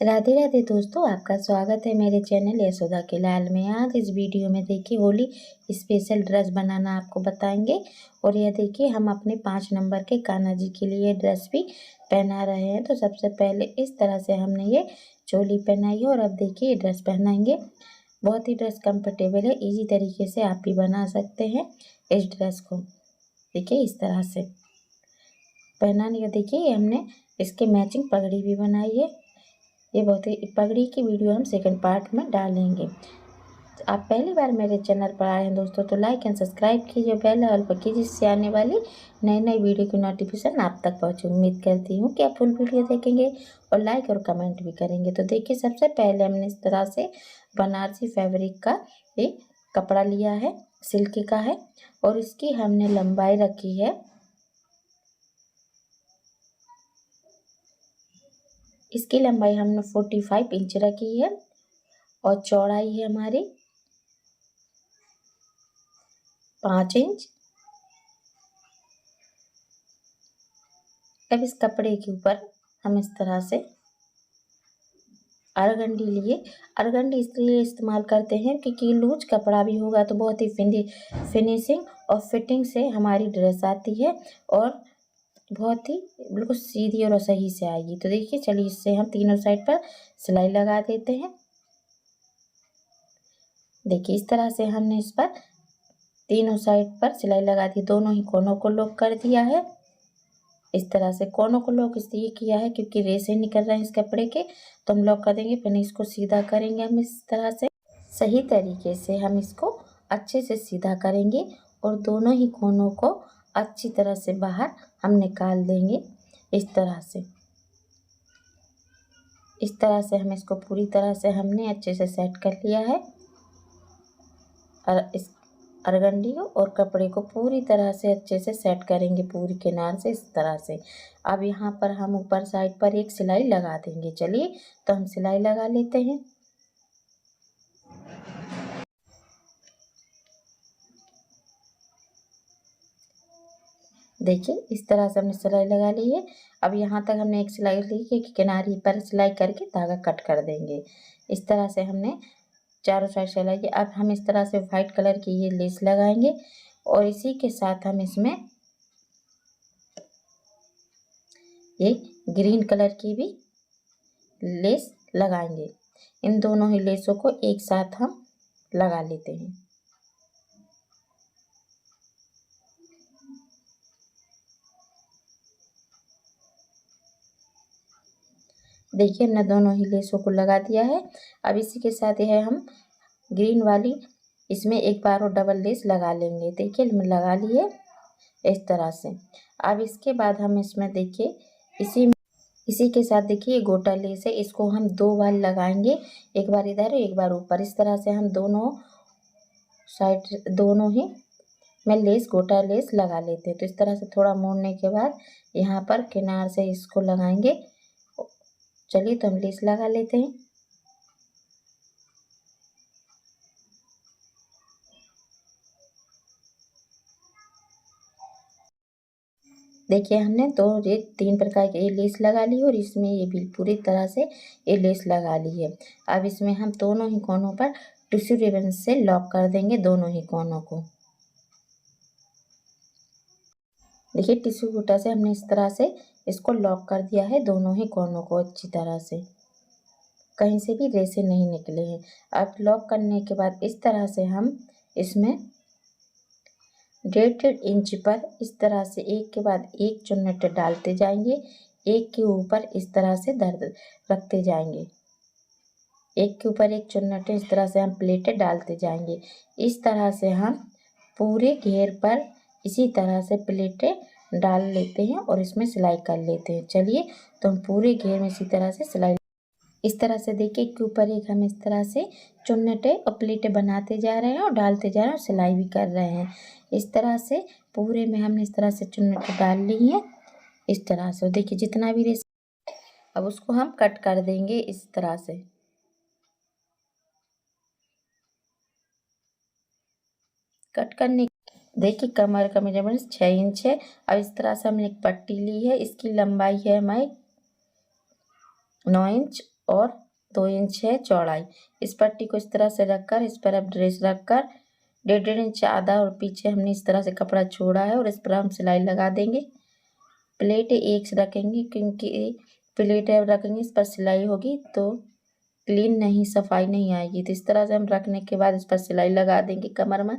राधे राधे दोस्तों, आपका स्वागत है मेरे चैनल यशोदा के लाल में। आज इस वीडियो में देखिए होली स्पेशल ड्रेस बनाना आपको बताएंगे। और यह देखिए हम अपने 5 नंबर के कान्हा जी के लिए ड्रेस भी पहना रहे हैं। तो सबसे पहले इस तरह से हमने ये चोली पहनाई है और अब देखिए ये ड्रेस पहनाएंगे। बहुत ही ड्रेस कंफर्टेबल है, ईजी तरीके से आप भी बना सकते हैं इस ड्रेस को। देखिए इस तरह से पहनाने का देखिए हमने इसके मैचिंग पगड़ी भी बनाई है। ये बहुत ही पगड़ी की वीडियो हम सेकंड पार्ट में डालेंगे। तो आप पहली बार मेरे चैनल पर आए हैं दोस्तों तो लाइक एंड सब्सक्राइब कीजिए, बेल आइकन पर कीजिए, जिससे आने वाली नई नई वीडियो की नोटिफिकेशन आप तक पहुंचे। उम्मीद करती हूँ कि आप फुल वीडियो देखेंगे और लाइक और कमेंट भी करेंगे। तो देखिए सबसे पहले हमने इस तरह से बनारसी फैब्रिक का एक कपड़ा लिया है, सिल्क का है, और इसकी हमने लंबाई रखी है, इसकी लंबाई हमने 45 इंच रखी है और चौड़ाई है हमारी 5 इंच। अब इस कपड़े के ऊपर हम इस तरह से अरगंडी लिए। अरगंडी इसलिए इस्तेमाल करते हैं क्योंकि लूज कपड़ा भी होगा तो बहुत ही फिनिशिंग और फिटिंग से हमारी ड्रेस आती है और बहुत ही बिल्कुल सीधी और सही से आएगी। तो देखिए चलिए इससे हम तीनों साइड पर सिलाई लगा देते हैं। देखिए इस तरह से हमने इस पर तीनों साइड पर सिलाई लगा दी, दोनों ही कोनों को लॉक कर दिया है। इस तरह से कोनों को लॉक इसलिए किया है क्योंकि रेसे निकल रहे हैं इस कपड़े के, तो हम लॉक कर देंगे। फिर इसको सीधा करेंगे हम इस तरह से, सही तरीके से हम इसको अच्छे से सीधा करेंगे और दोनों ही कोनों को अच्छी तरह से बाहर हम निकाल देंगे। इस तरह से हम इसको पूरी तरह से हमने अच्छे से सेट कर लिया है और इस अरगंडी को और कपड़े को पूरी तरह से अच्छे से सेट करेंगे पूरी किनार से इस तरह से। अब यहाँ पर हम ऊपर साइड पर एक सिलाई लगा देंगे। चलिए तो हम सिलाई लगा लेते हैं। देखिए इस तरह से हमने सिलाई लगा ली है। अब यहाँ तक हमने एक सिलाई ली है कि किनारे पर सिलाई करके धागा कट कर देंगे। इस तरह से हमने चारों साइड सिलाई की। अब हम इस तरह से वाइट कलर की ये लेस लगाएंगे और इसी के साथ हम इसमें एक ग्रीन कलर की भी लेस लगाएंगे। इन दोनों ही लेसों को एक साथ हम लगा लेते हैं। देखिए हमने दोनों ही लेसों को लगा दिया है। अब इसी के साथ यह हम ग्रीन वाली इसमें एक बार और डबल लेस लगा लेंगे। देखिए हमने लगा ली है इस तरह से। अब इसके बाद हम इसमें देखिए इसी के साथ देखिए ये गोटा लेस है, इसको हम 2 बार लगाएंगे, एक बार इधर एक बार ऊपर। इस तरह से हम दोनों साइड दोनों ही में लेस गोटा लेस लगा लेते हैं। तो इस तरह से थोड़ा मोड़ने के बाद यहाँ पर किनार से इसको लगाएंगे। चलिए तो हम लेस लगा लेते हैं। देखिए हमने ये 3 प्रकार की ये लेस लगा ली और इसमें ये भी पूरी तरह से ये लेस लगा ली है। अब इसमें हम दोनों ही कोनों पर टिश्यू रिबन से लॉक कर देंगे दोनों ही कोनों को। देखिए टिश्यू बूटा से हमने इस तरह से इसको लॉक कर दिया है दोनों ही कोनों को अच्छी तरह से, कहीं से भी रेसे नहीं निकले हैं। अब लॉक करने के बाद इस तरह से हम इसमें 1.5 इंच पर इस तरह से एक के बाद एक चुन्नट डालते जाएंगे, एक के ऊपर इस तरह से दर्द रखते जाएंगे, एक के ऊपर एक चुन्नट इस तरह से हम प्लेटें डालते जाएंगे। इस तरह से हम पूरे घेर पर इसी तरह से प्लेटें डाल लेते हैं और इसमें सिलाई कर लेते हैं। चलिए तो हम पूरे घेर में इसी तरह से सिलाई इस तरह से देखिए एक के ऊपर एक हम इस तरह से चुन्नटें और प्लेटें बनाते जा रहे हैं और डालते जा रहे हैं और सिलाई भी कर रहे हैं। इस तरह से पूरे में हमने इस तरह से चुन्नटें डाल ली हैं इस तरह से। देखिए जितना भी रेस अब उसको हम कट कर देंगे इस तरह से। कट करने देखिए कमर का मेजरमेंट 6 इंच है। अब इस तरह से हमने एक पट्टी ली है, इसकी लंबाई है हमारी 9 इंच और 2 इंच है चौड़ाई। इस पट्टी को इस तरह से रखकर इस पर अब ड्रेस रखकर 1.5 इंच आधा और पीछे हमने इस तरह से कपड़ा छोड़ा है और इस पर हम सिलाई लगा देंगे। प्लेट एक रखेंगे क्योंकि प्लेट रखेंगे इस पर सिलाई होगी तो क्लीन नहीं, सफाई नहीं आएगी। तो इस तरह से हम रखने के बाद इस पर सिलाई लगा देंगे कमर में।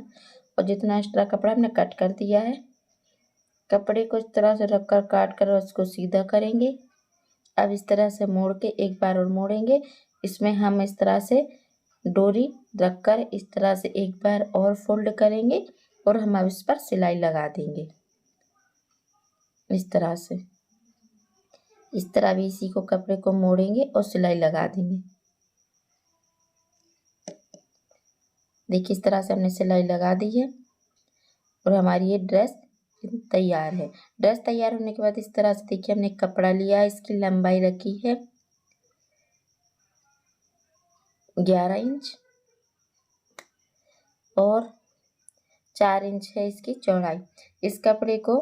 और जितना एक्स्ट्रा कपड़ा हमने कट कर दिया है, कपड़े को इस तरह से रखकर काट कर उसको सीधा करेंगे। अब इस तरह से मोड़ के एक बार और मोड़ेंगे। इसमें हम इस तरह से डोरी रखकर इस तरह से एक बार और फोल्ड करेंगे और हम अब इस पर सिलाई लगा देंगे इस तरह से। इस तरह भी इसी को कपड़े को मोड़ेंगे और सिलाई लगा देंगे। देखिए इस तरह से हमने सिलाई लगा दी है और हमारी ये ड्रेस तैयार है। ड्रेस तैयार होने के बाद इस तरह से देखिए हमने कपड़ा लिया है, इसकी लंबाई रखी है 11 इंच और 4 इंच है इसकी चौड़ाई। इस कपड़े को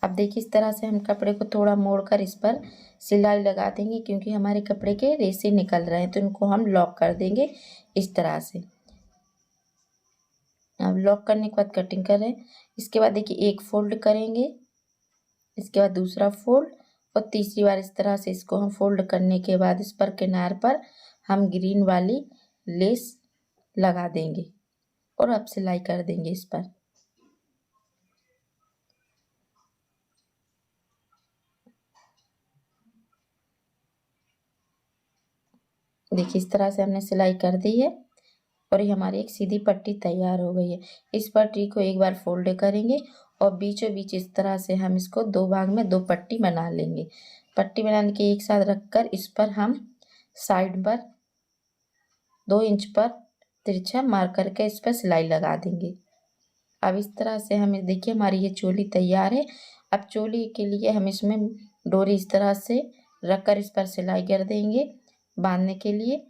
अब देखिए इस तरह से हम कपड़े को थोड़ा मोड़कर इस पर सिलाई लगा देंगे क्योंकि हमारे कपड़े के रेसे निकल रहे हैं तो इनको हम लॉक कर देंगे इस तरह से। अब लॉक करने के बाद कटिंग करें। इसके बाद देखिए एक फोल्ड करेंगे, इसके बाद दूसरा फोल्ड और तीसरी बार इस तरह से इसको हम फोल्ड करने के बाद इस पर किनार पर हम ग्रीन वाली लेस लगा देंगे और अब सिलाई कर देंगे इस पर। देखिए इस तरह से हमने सिलाई कर दी है और ये हमारी एक सीधी पट्टी तैयार हो गई है। इस पट्टी को एक बार फोल्ड करेंगे और बीचों बीच इस तरह से हम इसको 2 भाग में 2 पट्टी बना लेंगे। पट्टी बनाने के एक साथ रखकर इस पर हम साइड पर 2 इंच पर तिरछा मार करके इस पर सिलाई लगा देंगे। अब इस तरह से हमें देखिए हमारी ये चोली तैयार है। अब चोली के लिए हम इसमें डोरी इस तरह से रखकर इस पर सिलाई कर देंगे बांधने के लिए।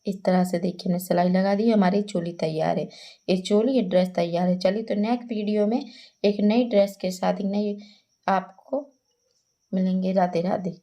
इस तरह से देखिए हमने सिलाई लगा दी, हमारी चोली तैयार है। ये चोली ये ड्रेस तैयार है। चलिए तो नेक्स्ट वीडियो में एक नई ड्रेस के साथ एक नई आपको मिलेंगे। राधे राधे।